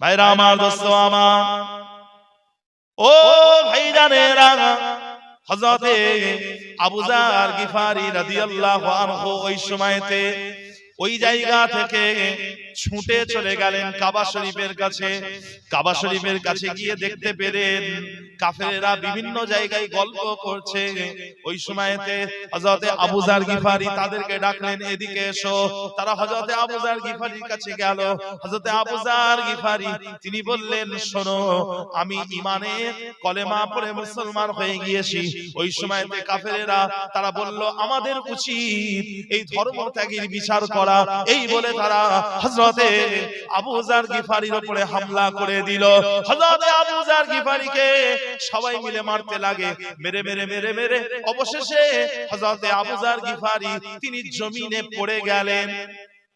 ভাইরা আমার, দোস্ত আমার, ও ভাইজানেরা, হযরতে আবু যার গিফারি রাদিয়াল্লাহু আনহু ওই সময়তে ওই জায়গা থেকে ছুটে চলে গেলেন কাবা শরীফের কাছে। কাবা শরীফের কাছে গিয়ে দেখতে পেলেন কাফেররা বিভিন্ন জায়গায় গল্প করছে। ওই সময়তে হযরতে আবু যার গিফারি তাদেরকে ডাকলেন, এদিকে এসো। তারা হযরতে আবু যার গিফারির কাছে গেল। হযরতে আবু যার গিফারি তিনি বললেন, শোনো, আমি ঈমানের কলেমা পড়ে মুসলমান হয়ে গিয়েছি। ওই সময়তে কাফেররা তারা বলল, আমাদের উচিত এই ধর্মত্যাগীর বিচার করা। এই বলে তারা হযরতে আবু যার গিফারির উপরে হামলা করে দিল। হযরতে আবু যার গিফারিকে সবাই মিলে মারতে লাগে। মেরে মেরে মেরে মেরে অবশেষে হযরতে আবু যার গিফারি তিনি জমিনে পড়ে গেলেন।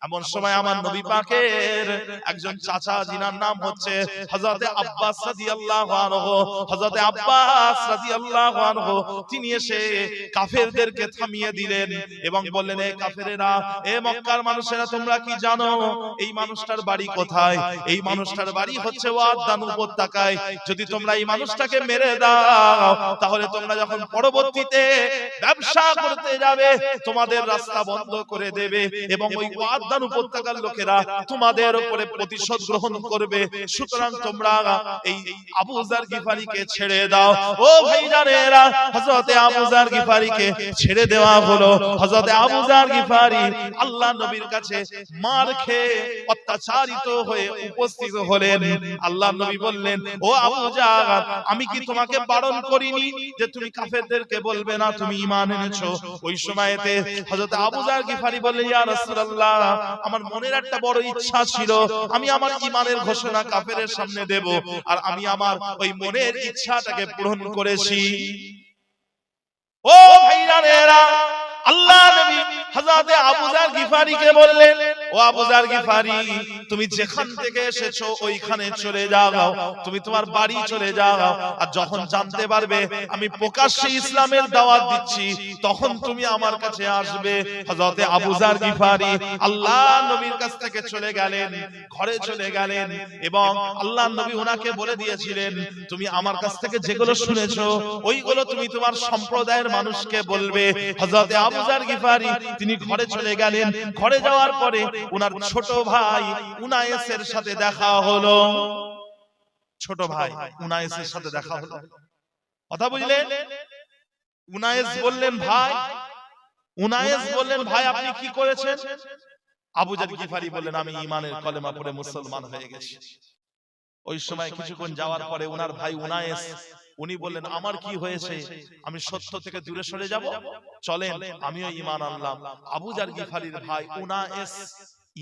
এমন সময় আমার নবী পাকের একজন চাচা, যিনার নাম হচ্ছে হযরতে আব্বাস রাদিয়াল্লাহু আনহু, হযরতে আব্বাস রাদিয়াল্লাহু আনহু তিনি এসে কাফেরদেরকে থামিয়ে দিলেন এবং বললেন, এ কাফেরেরা, এ মক্কার মানুষেরা, তোমরা কি জানো এই মানুষটার বাড়ি কোথায়? এই মানুষটার বাড়ি হচ্ছে ওয়াদান উপত্যকায়। যদি তোমরা এই মানুষটাকে মেরে দাও, তাহলে তোমরা যখন পরবর্তীতে ব্যবসা করতে যাবে তোমাদের রাস্তা বন্ধ করে দেবে এবং ওই ওয়াদান উপত্যকার লোকেরা তোমাদের উপরে প্রতিশোধ গ্রহণ করবে। সুতরাং তোমরা এই আবু যার গিফারিকে ছেড়ে দাও। ও ভাইজানেরা, হযরতে আবু যার গিফারিকে ছেড়ে দেওয়া হলো। হযরতে আবু যার গিফারি আল্লাহর নবীর কাছে মার খেয়ে অত্যাচারিত হয়ে উপস্থিত হলেন। আল্লাহর নবী বললেন, ও আবু যার, আমি কি তোমাকে বারণ করিনি যে তুমি কাফেরদেরকে বলবে না তুমি ঈমান এনেছো? ওই সময়তে হযরতে আবু যার গিফারি বললেন, ইয়া রাসূলুল্লাহ, আমার মনের একটা বড় ইচ্ছা ছিল, আমি আমার ঈমানের ঘোষণা কাফেরের সামনে দেব, আর আমি আমার ওই মনের ইচ্ছাটাকে পূরণ করেছি। ও ভাইজানেরা, আল্লাহ নবী হযরতে আবু যার গিফারিকে বললেন, ও আবু যার গিফারি, তুমি যেখান থেকে এসেছো ওইখানে চলে যাও, তুমি তোমার বাড়ি চলে যাও। আর যখন জানতে পারবে আমি প্রকাশ্যে ইসলামের দাওয়াত দিচ্ছি, তখন তুমি আমার কাছে আসবে। হযরতে আবু যার গিফারি আল্লাহ নবীর কাছ থেকে চলে গেলেন, ঘরে চলে গেলেন এবং আল্লাহ নবী ওনাকে বলে দিয়েছিলেন, তুমি আমার কাছ থেকে যেগুলো শুনেছো ওইগুলো তুমি তোমার সম্প্রদায়ের মানুষকে বলবে। হযরতে আবু যার গিফারি তিনি ঘরে চলে গেলেন। ঘরে যাওয়ার পরে উনার ছোট ভাই উনায়েসের সাথে দেখা হলো। ছোট ভাই উনায়েসের সাথে দেখা হলো। কথা বুঝলেন? উনায়েস বললেন, ভাই আপনি কি করেছেন? আবু যার গিফারি বললেন, আমি ঈমানের কলেমা পড়ে মুসলমান হয়ে গেছি। ওই সময় কিছুক্ষণ যাওয়ার পরে উনার ভাই উনায়েস উনি বললেন, আমার কি হয়েছে? আমি সত্য থেকে দূরে সরে যাব? চলেন, আমিও ঈমান আনলাম। আবু যার গিফারির ভাই উনায়েস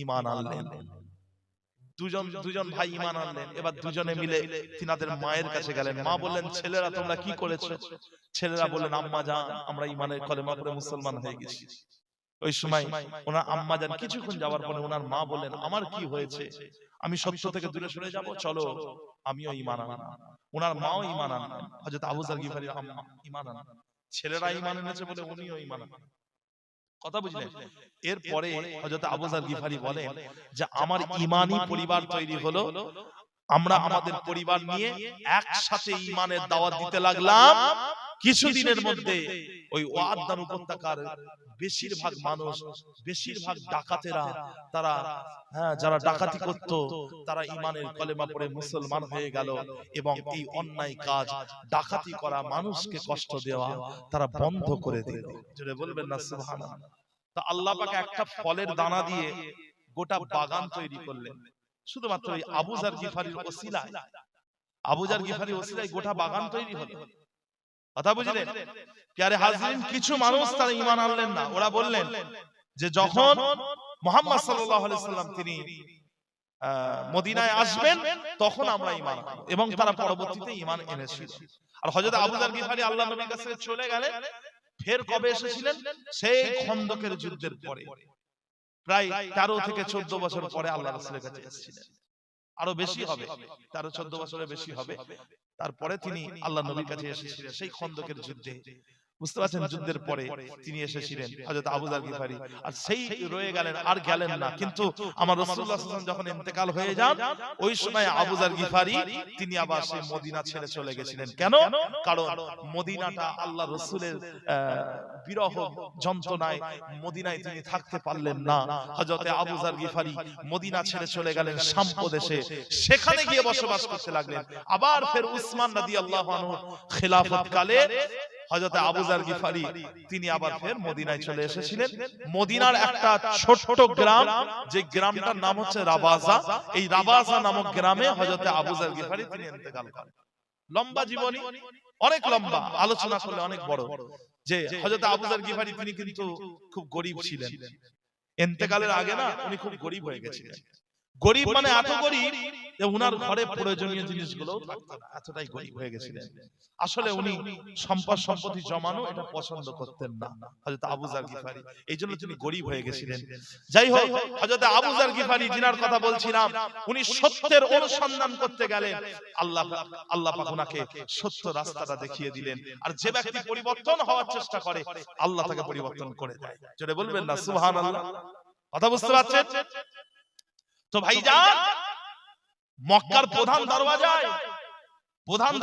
ঈমান আনলেন। দুজন ভাই ঈমান আনলেন। এবার দুজনে মিলে তিনাদের মায়ের কাছে গেলেন। মা বললেন, ছেলেরা তোমরা কি করেছো? ছেলেরা বললেন, আম্মা জান, আমরা ঈমানের কলেমা পড়ে মুসলমান হয়ে গেছি। ওই সময় ওনার আম্মা জান কিছুক্ষণ যাওয়ার পরে ওনার মা বললেন, আমার কি হয়েছে? আমি সত্য থেকে দূরে সরে যাব, চলো আমিও ঈমান আনলাম। ওনার মাও ঈমান আনলেন। হযরত আবু যার গিফারির আম্মা ঈমান আনলেন। ছেলেরা ঈমান এনেছে বলে উনিও ঈমান আনলেন। কথা বুঝলেন? এরপরে হযরত আবু যার গিফারি বলেন যে আমার ঈমানি পরিবার তৈরি হলো। আমরা আমাদের পরিবার নিয়ে একসাথে ঈমানের দাওয়াত দিতে লাগলাম। কিছুদিনের মধ্যে ওই ওয়াদান উপত্যকার বেশিরভাগ মানুষ, বেশিরভাগ ডাকাতেরা, তারা যারা ডাকাতি করত তারা ঈমানের কলেমা পড়ে মুসলমান হয়ে গেল এবং এই অন্যায় কাজ, ডাকাতি করা, মানুষকে কষ্ট দেওয়া তারা বন্ধ করে দিল। জোরে বলবেন না সুবহানাল্লাহ। তো আল্লাহ পাক একটা ফলের দানা দিয়ে গোটা বাগান তৈরি করলেন, শুধুমাত্র ওই আবু যার গিফারির ওসিলায়। আবু যার গিফারির ওসিলায় গোটা বাগান তৈরি হলো। কথা বুঝলেন? প্যারে হাজরিন, কিছু মানুষ তারা ঈমান আনলেন না। ওরা বললেন যে যখন মুহাম্মদ সাল্লাল্লাহু আলাইহি সাল্লাম তিনি মদিনায় আসবেন তখন আমরা ঈমান আনব, এবং তারা পরবর্তীতে ঈমান এনেছিল। আর হযরত আবু যার গিফারি আল্লাহর নবীর কাছে চলে গেলেন। ফের কবে এসেছিলেন? সেই খন্দকের যুদ্ধের পরে, প্রায় 13 থেকে 14 বছর পরে আল্লাহর রাসূলের কাছে এসেছিলেন। আরো বেশি হবে, 13-14 বছরের বেশি হবে। তারপরে তিনি আল্লাহ নবীর কাছে এসেছিলেন সেই খন্দকের যুদ্ধে। বুঝতে পারছেন? যুদ্ধের পরে তিনি এসেছিলেন হযরত আবু যর গিফারি, আর সেই রয়ে গেলেন, আর গেলেন না। কিন্তু আমার রাসূলুল্লাহ সাল্লাল্লাহু আলাইহি ওয়াসাল্লাম যখন ইন্তেকাল হয়ে যান, ওই সময় আবু যর গিফারি তিনি আবার সেই মদিনা ছেড়ে চলে গেছিলেন। কেন? কারণ মদিনাটা আল্লাহ রাসূলের বিরহ যন্ত্রণায় মদিনায় তিনি থাকতে পারলেন না। হযরত আবু যর গিফারি মদিনা ছেড়ে চলে গেলেন শাম প্রদেশে, সেখানে গিয়ে বসবাস করতে লাগলেন। আবার ফের উসমান রাদিয়াল্লাহু আনহু খেলাফত কালে হযরত আবু যর গিফারি তিনি আবার ফের মদিনায় চলে এসেছিলেন। মদিনার একটা ছোট্ট গ্রাম, যে গ্রামটার নাম হচ্ছে রাবাজা, এই রাবাজা নামক গ্রামে হযরত আবু যর গিফারি তিনি ইন্তেকাল করেন। লম্বা জীবনী, অনেক লম্বা, আলোচনা করলে অনেক বড়। যে হযরত আবু যর গিফারি তিনি কিন্তু খুব গরীব ছিলেন। ইন্তেকালের আগে না উনি খুব গরীব হয়ে গেছিলেন। গরীব মানে এত গরীব যে উনার ঘরে প্রয়োজনীয় জিনিসগুলো থাকতো না, এতটাই গরীব হয়ে গেছিলেন। আসলে উনি সম্পদ সম্পত্তি জমানো এটা পছন্দ করতেন না হযরত আবু যর গিফারি, এইজন্য তিনি গরীব হয়ে গেছিলেন। যাই হোক, হযরত আবু যর গিফারি যিনার কথা বলছিলাম, উনি সত্যের অনুসন্ধান করতে গেলেন। আল্লাহ পাক উনাকে সত্য রাস্তাটা দেখিয়ে দিলেন। আর যে ব্যক্তি পরিবর্তন হওয়ার চেষ্টা করে, আল্লাহ তাকে পরিবর্তন করে দেয়। জোরে বলবেন না সুবহানাল্লাহ? কথা বুঝতে পারছেন তো ভাইজান? মক্কার প্রধান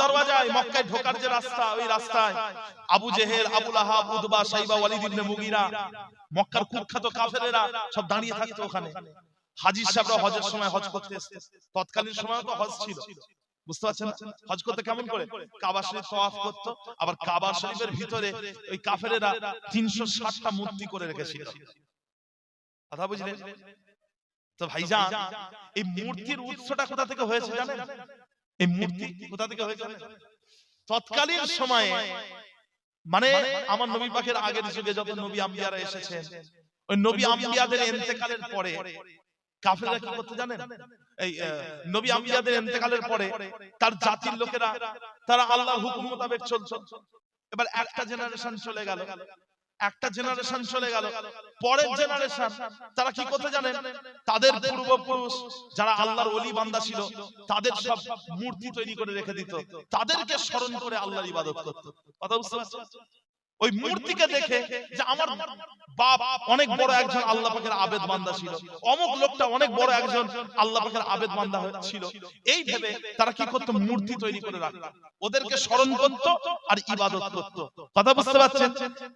দরওয়াজায় মক্কায় ঢোকার যে রাস্তা, ওই রাস্তায় আবু জেহেল, আবু লাহাব, উতবা, শাইবা, ওয়ালিদ ইবনে মুগীরা, মক্কার কুখ্যাত কাফেরেরা সব দাঁড়িয়ে থাকতো ওখানে। হাজী সাহেবরা হজের সময় হজ করতে এসেছে, তৎকালীন সময় তো হজ ছিল, বুঝতে পারছেন? হজ করতে কেমন করে? কাবা শরীফ তওয়াফ করত, আবার কাবা শরীফের ভিতরে ওই কাফেরেরা 360টা মূর্তি করে রেখেছিল। কথা বুঝলেন তো ভাইজান? এই মূর্তির উৎসটা কোথা থেকে হয়েছে জানেন? এই মূর্তি কোথা থেকে হয়েছে? তৎকালীন সময়ে, মানে আমার নবী পাকের আগের যুগে যত নবী আম্বিয়ারা এসেছেন, ওই নবী আম্বিয়াদের ইন্তেকালের পরে কাফেররা কি করতে জানেন? এই নবী আম্বিয়াদের ইন্তেকালের পরে তার জাতির লোকেরা তারা আল্লাহর হুকুম মোতাবেক চলতো। এবার একটা জেনারেশন চলে গেল, পরের জেনারেশন তারা কি করতে জানেন? তাদের পূর্বপুরুষ যারা আল্লাহর ওলি বান্দা ছিল, তাদের সব মূর্তি তৈরি করে রেখে দিত, তাদেরকে স্মরণ করে আল্লাহর ইবাদত করত। কথা বুঝতে পারছেন? ওই মূর্তিকে দেখে যে আমার বাপ অনেক বড় একজন আল্লাহ পাকের আবেদ বান্দা ছিল, অমুক লোকটা অনেক বড় একজন আল্লাহ পাকের আবেদ বান্দা ছিল, এই ভেবে তারা কি করত? মূর্তি তৈরি করে রাখত, ওদেরকে স্মরণ করত আর ইবাদত করত। কথা বুঝতে পারছেন?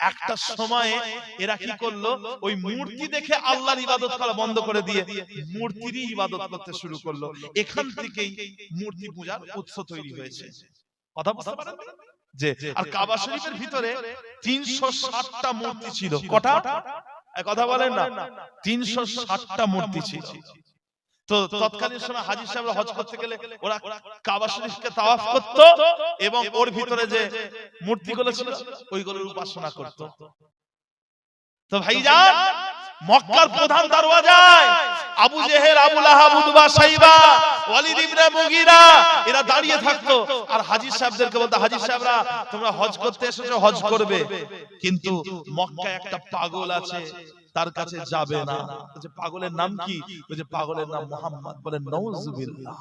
একটা সময়ে এরা কি করলো? ওই মূর্তি দেখে আল্লাহর ইবাদত করা বন্ধ করে দিয়ে মূর্তিরই ইবাদত করতে শুরু করলো। এখান থেকেই মূর্তি পূজার উৎস তৈরি হয়েছে। কথা বুঝতে পারেন? যে আর কাবা শরীফের ভিতরে 360টা মূর্তি ছিল। কটা? কথা বলেন না, 360টা মূর্তি ছিল। তো তৎকালীন সময় হাজী সাহেবরা হজ করতে গেলে ওরা কাবা শরীফকে তাওয়াফ করত এবং ওর ভিতরে যে মূর্তিগুলো ছিল ওইগুলোর উপাসনা করত। তো ভাইজান, মক্কার প্রধান দরওয়াজায় আবু জেহেল, আবু লাহাব, উতবা, শাইবা, ওয়ালিদ ইবনে মুগীরা এরা দাঁড়িয়ে থাকতো। আর হাজী সাহেবদেরকে বলতো, হাজী সাহেবরা তোমরা হজ করতে এসেছো, হজ করবে, কিন্তু মক্কায় একটা পাগল আছে, তার কাছে যাবে না। যে পাগলের নাম কি? ওই যে পাগলের নাম মুহাম্মদ। বলেন নাউজুবিল্লাহ।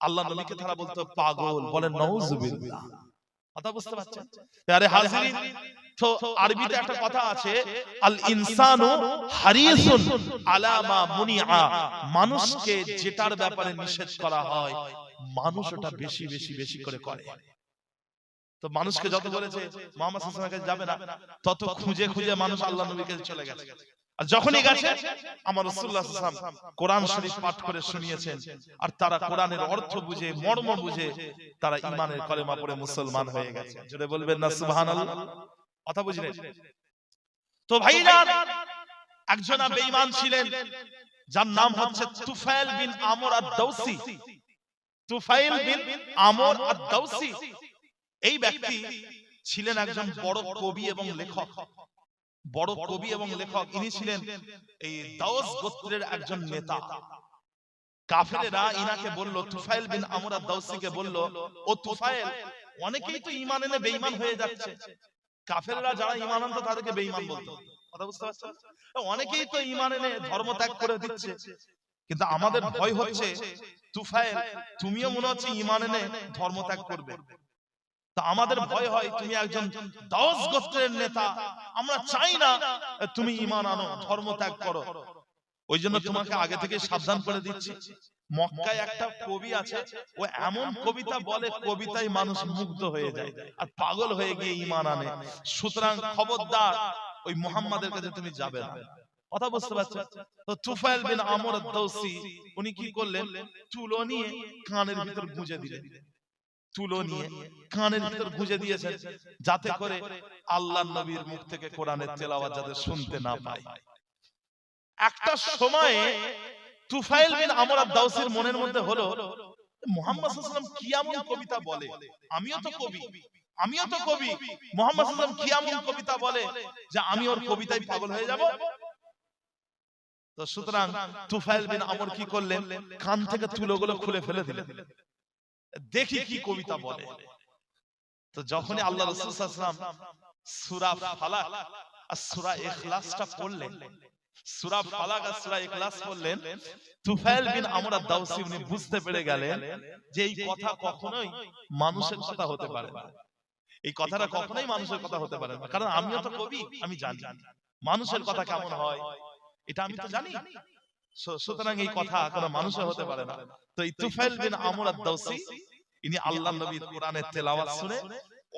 আল্লাহ নবীকে তারা বলতো পাগল, বলেন নাউজুবিল্লাহ। কথা বুঝতে পারছেন? আরে হাজিরিন, তো আরবিতে একটা কথা আছে, আল ইনসানু হারিসুন আলা মা মুনিআ। মানুষকে যেটার ব্যাপারে নিষেধ করা হয় মানুষ ওটা বেশি বেশি বেশি করে করে। তো মানুষকে যত বলেছে মুহাম্মদ সাল্লাল্লাহু আলাইহি ওয়াসাল্লামের কাছে যাবে না, তত খুঁজে খুঁজে মানুষ আল্লাহ নবীর কাছে চলে গেছে। আর যখনই গেছে আমার রাসূলুল্লাহ সাল্লাল্লাহু আলাইহি ওয়াসাল্লাম কোরআন শরীফ পাঠ করে শুনিয়েছেন, আর তারা কোরআনের অর্থ বুঝে, মর্ম বুঝে তারা ঈমানের কলেমা পড়ে মুসলমান হয়ে গেছে। জোরে বলবেন না সুবহানাল্লাহ? কথা বুঝলেন? তো ভাইজান, একজন বেঈমান ছিলেন যার নাম হচ্ছে তুফাইল বিন আমর আদ-দাওসী। তুফাইল বিন আমর আদ-দাওসী এই ব্যক্তি ছিলেন একজন বড় কবি এবং লেখক। ইনি ছিলেন এই দাওস গোত্রের একজন নেতা। কাফেরেরা ইনাকে বলল, তুফাইল বিন আমর আদ-দাওসীকে বলল, ও তুফাইল, অনেকেই তো ঈমান এনে বেঈমান হয়ে যাচ্ছে। কাফেররা যারা ঈমান আনতো তাদেরকে বেঈমান বলতো। কথা বুঝতে পারছেন? অনেকেই তো ঈমান এনে ধর্ম ত্যাগ করে দিচ্ছে, কিন্তু আমাদের ভয় হচ্ছে তুফাইল তুমিও মনে হচ্ছে ঈমান এনে ধর্ম ত্যাগ করবে। তা আমাদের ভয় হয় তুমি একজন দাউস গোত্রের নেতা, আমরা চাই না তুমি ঈমান আনো, ধর্ম ত্যাগ করো। ওই জন্য তোমাকে আগে থেকে সাবধান করে দিচ্ছি। মক্কায় একটা কবি আছে, ও এমন কবিতা বলে, কবিতায় মানুষ মুগ্ধ হয়ে যায় আর পাগল হয়ে গিয়ে ঈমান আনে। সুতরাং খবরদার ওই মুহাম্মাদের কাছে তুমি যাবে না। কথা বুঝতে পারছো? তো তুফাইল বিন আমর আদ-দাওসি উনি কি করলেন, তুলো নিয়ে কানের ভিতর গুঁজে দিলেন। তুলো নিয়ে কানের ভিতর গুঁজে দিয়েছেন, যাতে করে আল্লাহর নবীর মুখ থেকে কোরআনের তেলাওয়াত যাতে শুনতে না পায়। একটা সময়ে তুফাইল বিন আমর আদ-দাওসির মনের মধ্যে হলো, মুহাম্মদ সাল্লাল্লাহু আলাইহি ওয়াসাল্লাম কি এমন কবিতা বলে, আমিও তো কবি, মুহাম্মদ সাল্লাল্লাহু আলাইহি ওয়াসাল্লাম কি এমন কবিতা বলে যে আমি ওর কবিতায় পাগল হয়ে যাব। তো সুতরাং তুফাইল বিন আমর কি করলেন, কান থেকে তুলোগুলো খুলে ফেলে দিলেন, দেখি কি কবিতা বলে। তো যখনই আল্লাহ রাসূল সাল্লাল্লাহু আলাইহি ওয়াসাল্লাম সূরা ফালাক আর সূরা ইখলাসটা পড়লেন, সূরা ফালাক আর সূরা ইখলাস পড়লেন, তুফাইল বিন আমর আদ-দাওসি উনি বুঝতে পেরে গেলেন যে এই কথা কখনোই মানুষের কথা হতে পারে না। এই কথাটা কখনোই মানুষের কথা হতে পারে না, কারণ আমিও তো কবি, আমি জানি মানুষের কথা কেমন হয়, এটা আমি তো জানি। সুতরাং এই কথা কোনো মানুষের হতে পারে না। তো এই তুফাইল বিন আমর আদ-দাওসি ইনি আল্লাহর নবীর কোরআনের তেলাওয়াত শুনে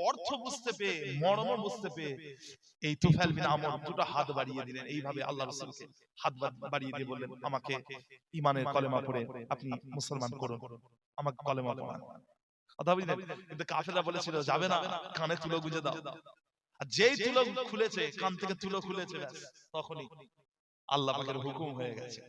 অর্থ বুঝতে পেয়ে, মর্ম বুঝতে পেয়ে এই তুফাইল বিন আমর দুটো হাত বাড়িয়ে দিলেন, এইভাবে আল্লাহ রাসূলকে হাত বাড়িয়ে দিয়ে বললেন, আমাকে ঈমানের কলেমা পড়ে আপনি মুসলমান করুন, আমাকে কলেমা পড়ান। কথা বুঝলেন? কিন্তু কাফেররা বলেছিল যাবে না, কানে তুলো গুঁজে দাও। আর যেই তুলো খুলেছে, কান থেকে তুলো খুলেছে, তখনই আল্লাহ পাকের হুকুম হয়ে গেছে।